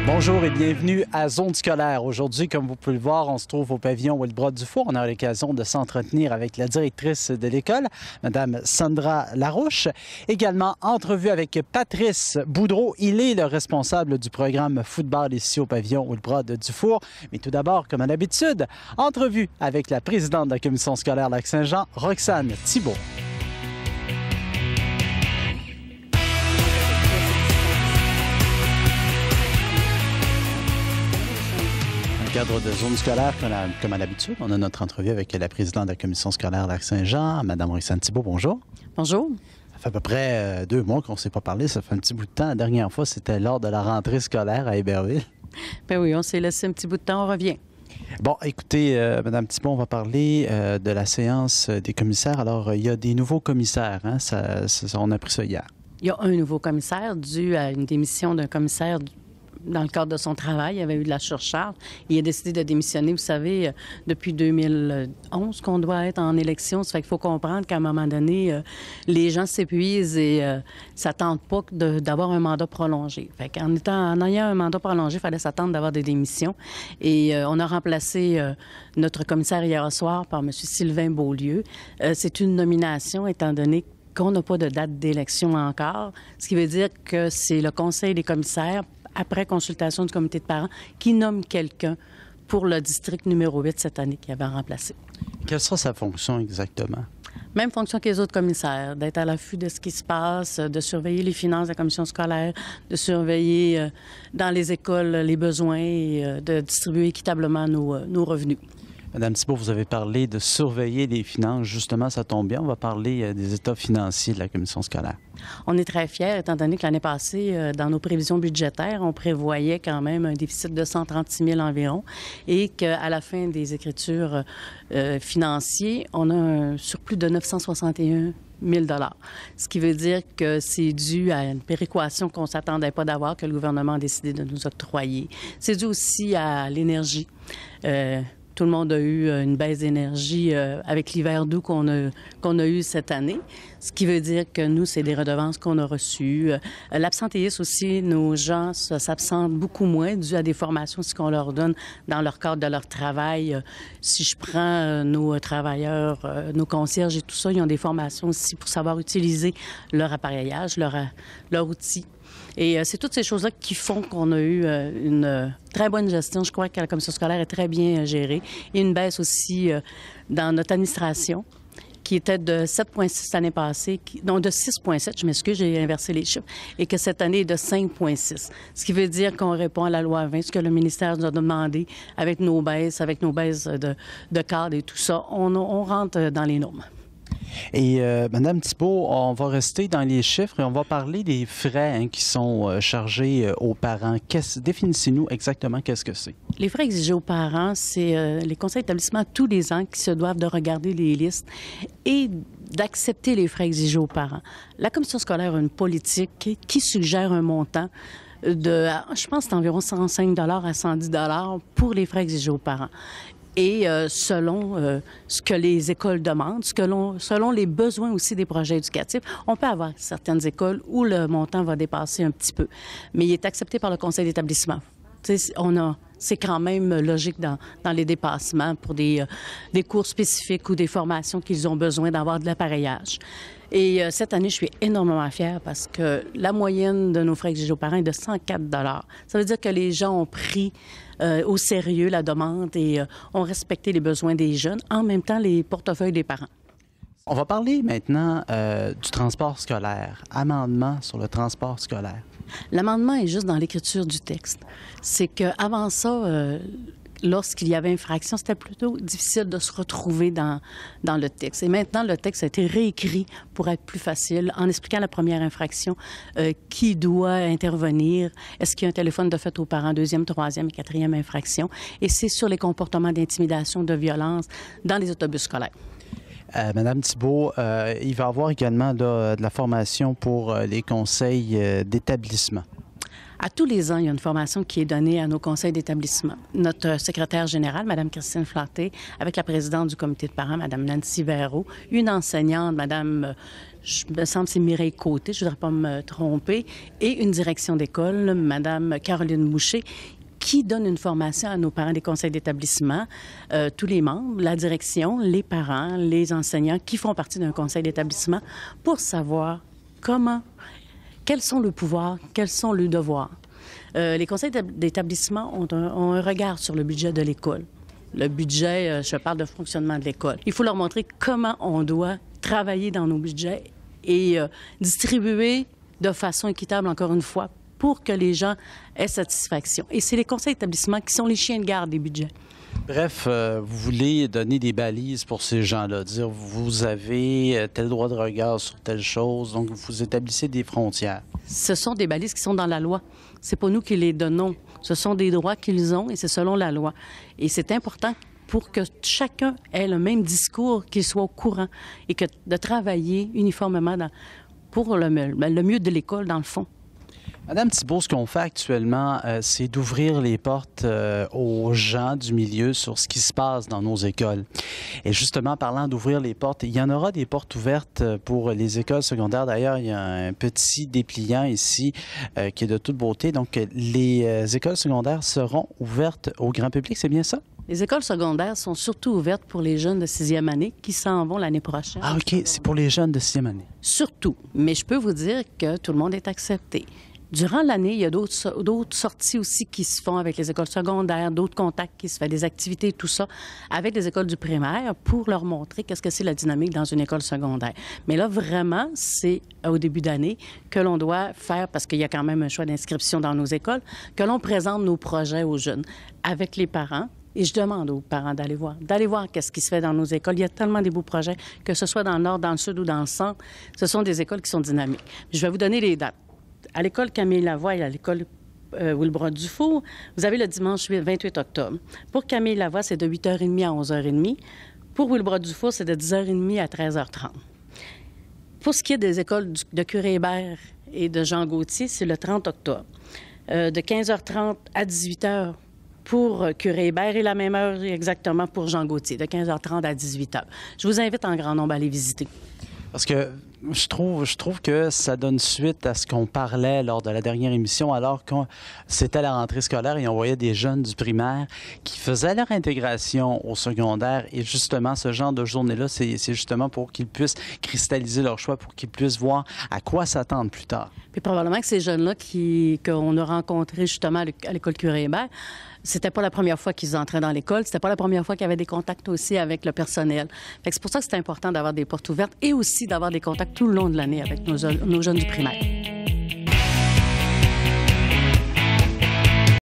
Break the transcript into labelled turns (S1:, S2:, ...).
S1: Bonjour et bienvenue à Zone scolaire. Aujourd'hui, comme vous pouvez le voir, on se trouve au pavillon Wilbrod-Dufour. On a l'occasion de s'entretenir avec la directrice de l'école, Mme Sandra Larouche. Également, entrevue avec Patrice Boudreau. Il est le responsable du programme football ici au pavillon Wilbrod-Dufour. Mais tout d'abord, comme à l'habitude, entrevue avec la présidente de la commission scolaire Lac-Saint-Jean, Roxane Thibault. Cadre de zone scolaire, comme à l'habitude, on a notre entrevue avec la présidente de la commission scolaire Lac-Saint-Jean, Mme Roxane Thibault. Bonjour.
S2: Bonjour.
S1: Ça fait à peu près 2 mois qu'on ne s'est pas parlé. Ça fait un petit bout de temps. La dernière fois, c'était lors de la rentrée scolaire à Héberville.
S2: Ben oui, on s'est laissé un petit bout de temps. On revient.
S1: Bon, écoutez, Mme Thibault, on va parler de la séance des commissaires. Alors, il y a des nouveaux commissaires. Hein? On a appris ça hier.
S2: Il y a un nouveau commissaire dû à une démission d'un commissaire dans le cadre de son travail. Il y avait eu de la surcharge. Il a décidé de démissionner. Vous savez, depuis 2011 qu'on doit être en élection. Ça fait qu'il faut comprendre qu'à un moment donné, les gens s'épuisent et ne s'attendent pas d'avoir un mandat prolongé. Fait qu'en ayant un mandat prolongé, il fallait s'attendre d'avoir des démissions. Et on a remplacé notre commissaire hier soir par M. Sylvain Beaulieu. C'est une nomination étant donné qu'on n'a pas de date d'élection encore, ce qui veut dire que c'est le Conseil des commissaires, après consultation du comité de parents, qui nomme quelqu'un pour le district numéro 8 cette année qui avait remplacé.
S1: Quelle sera sa fonction exactement?
S2: Même fonction que les autres commissaires, d'être à l'affût de ce qui se passe, de surveiller les finances de la commission scolaire, de surveiller dans les écoles les besoins et de distribuer équitablement nos revenus.
S1: Madame Thibault, vous avez parlé de surveiller les finances. Justement, ça tombe bien. On va parler des états financiers de la commission scolaire.
S2: On est très fiers, étant donné que l'année passée, dans nos prévisions budgétaires, on prévoyait quand même un déficit de 136 000 environ et qu'à la fin des écritures financières, on a un surplus de 961 000 $. Ce qui veut dire que c'est dû à une péréquation qu'on ne s'attendait pas d'avoir, que le gouvernement a décidé de nous octroyer. C'est dû aussi à l'énergie. Tout le monde a eu une baisse d'énergie avec l'hiver doux qu'on a eu cette année, ce qui veut dire que nous, c'est des redevances qu'on a reçues. L'absentéisme aussi, nos gens s'absentent beaucoup moins dû à des formations aussi qu'on leur donne dans leur cadre de leur travail. Si je prends nos travailleurs, nos concierges et tout ça, ils ont des formations aussi pour savoir utiliser leur appareillage, leur outil. Et c'est toutes ces choses-là qui font qu'on a eu une très bonne gestion. Je crois que la commission scolaire est très bien gérée. Et une baisse aussi dans notre administration, qui était de 7,6 l'année passée, non, de 6,7, je m'excuse, j'ai inversé les chiffres, et que cette année est de 5,6. Ce qui veut dire qu'on répond à la loi 20, ce que le ministère nous a demandé avec nos baisses de cadre et tout ça. On rentre dans les normes.
S1: Et Mme Thibault, on va rester dans les chiffres et on va parler des frais qui sont chargés aux parents. Définissez-nous exactement qu'est-ce que c'est.
S2: Les frais exigés aux parents, c'est les conseils d'établissement tous les ans qui se doivent de regarder les listes et d'accepter les frais exigés aux parents. La commission scolaire a une politique qui suggère un montant je pense que c'est environ 105 $ à 110 $ pour les frais exigés aux parents. Et selon ce que les écoles demandent, selon les besoins aussi des projets éducatifs, on peut avoir certaines écoles où le montant va dépasser un petit peu. Mais il est accepté par le conseil d'établissement. C'est quand même logique dans les dépassements pour des cours spécifiques ou des formations qu'ils ont besoin d'avoir de l'appareillage. Et cette année, je suis énormément fière parce que la moyenne de nos frais exigés aux parents est de 104 $. Ça veut dire que les gens ont pris au sérieux la demande et ont respecté les besoins des jeunes, en même temps les portefeuilles des parents.
S1: On va parler maintenant du transport scolaire. Amendement sur le transport scolaire.
S2: L'amendement est juste dans l'écriture du texte. C'est qu'avant ça, lorsqu'il y avait infraction, c'était plutôt difficile de se retrouver dans le texte. Et maintenant, le texte a été réécrit pour être plus facile, en expliquant la première infraction, qui doit intervenir, est-ce qu'il y a un téléphone de fait aux parents, deuxième, troisième et quatrième infraction. Et c'est sur les comportements d'intimidation, de violence dans les autobus scolaires.
S1: Madame Thibault, il va y avoir également de la formation pour les conseils d'établissement.
S2: À tous les ans, il y a une formation qui est donnée à nos conseils d'établissement. Notre secrétaire générale, Mme Christine Flanté, avec la présidente du comité de parents, Mme Nancy Verreau, une enseignante, Mme, je me semble c'est Mireille Côté, je ne voudrais pas me tromper, et une direction d'école, Mme Caroline Boucher, qui donne une formation à nos parents des conseils d'établissement, tous les membres, la direction, les parents, les enseignants qui font partie d'un conseil d'établissement pour savoir quels sont leurs pouvoirs, quels sont leurs devoirs. Les conseils d'établissement ont un regard sur le budget de l'école. Le budget, je parle de fonctionnement de l'école. Il faut leur montrer comment on doit travailler dans nos budgets et distribuer de façon équitable, encore une fois, pour que les gens aient satisfaction. Et c'est les conseils d'établissement qui sont les chiens de garde des budgets.
S1: Bref, vous voulez donner des balises pour ces gens-là, dire vous avez tel droit de regard sur telle chose, donc vous établissez des frontières.
S2: Ce sont des balises qui sont dans la loi. C'est pas nous qui les donnons. Ce sont des droits qu'ils ont et c'est selon la loi. Et c'est important pour que chacun ait le même discours, qu'il soit au courant et que de travailler uniformément pour le mieux de l'école, dans le fond.
S1: Madame Thibault, ce qu'on fait actuellement, c'est d'ouvrir les portes aux gens du milieu sur ce qui se passe dans nos écoles. Et justement, parlant d'ouvrir les portes, il y en aura des portes ouvertes pour les écoles secondaires. D'ailleurs, il y a un petit dépliant ici qui est de toute beauté. Donc, les écoles secondaires seront ouvertes au grand public, c'est bien ça?
S2: Les écoles secondaires sont surtout ouvertes pour les jeunes de 6e année qui s'en vont l'année prochaine.
S1: Ah, OK, c'est pour les jeunes de 6e année.
S2: Surtout. Mais je peux vous dire que tout le monde est accepté. Durant l'année, il y a d'autres sorties aussi qui se font avec les écoles secondaires, d'autres contacts qui se font, des activités, tout ça, avec les écoles du primaire pour leur montrer qu'est-ce que c'est la dynamique dans une école secondaire. Mais là, vraiment, c'est au début d'année que l'on doit faire, parce qu'il y a quand même un choix d'inscription dans nos écoles, que l'on présente nos projets aux jeunes avec les parents. Et je demande aux parents d'aller voir qu'est-ce qui se fait dans nos écoles. Il y a tellement de beaux projets, que ce soit dans le nord, dans le sud ou dans le centre. Ce sont des écoles qui sont dynamiques. Je vais vous donner les dates. À l'école Camille Lavoie et à l'école Wilbrod-Dufour, vous avez le dimanche 28 octobre. Pour Camille Lavoie, c'est de 8h30 à 11h30. Pour Wilbrod-Dufour, c'est de 10h30 à 13h30. Pour ce qui est des écoles de Curé-Hébert et de Jean Gauthier, c'est le 30 octobre. De 15h30 à 18h pour Curé-Hébert et la même heure exactement pour Jean Gauthier, de 15h30 à 18h. Je vous invite en grand nombre à aller visiter.
S1: Parce que je trouve que ça donne suite à ce qu'on parlait lors de la dernière émission, alors que c'était la rentrée scolaire et on voyait des jeunes du primaire qui faisaient leur intégration au secondaire. Et justement, ce genre de journée-là, c'est justement pour qu'ils puissent cristalliser leur choix, pour qu'ils puissent voir à quoi s'attendre plus tard.
S2: Puis probablement que ces jeunes-là qu'on a rencontrés justement à l'école Curé-Hébert, c'était pas la première fois qu'ils entraient dans l'école, c'était pas la première fois qu'il y avait des contacts aussi avec le personnel. Fait que c'est pour ça que c'est important d'avoir des portes ouvertes et aussi d'avoir des contacts tout le long de l'année avec nos jeunes du primaire.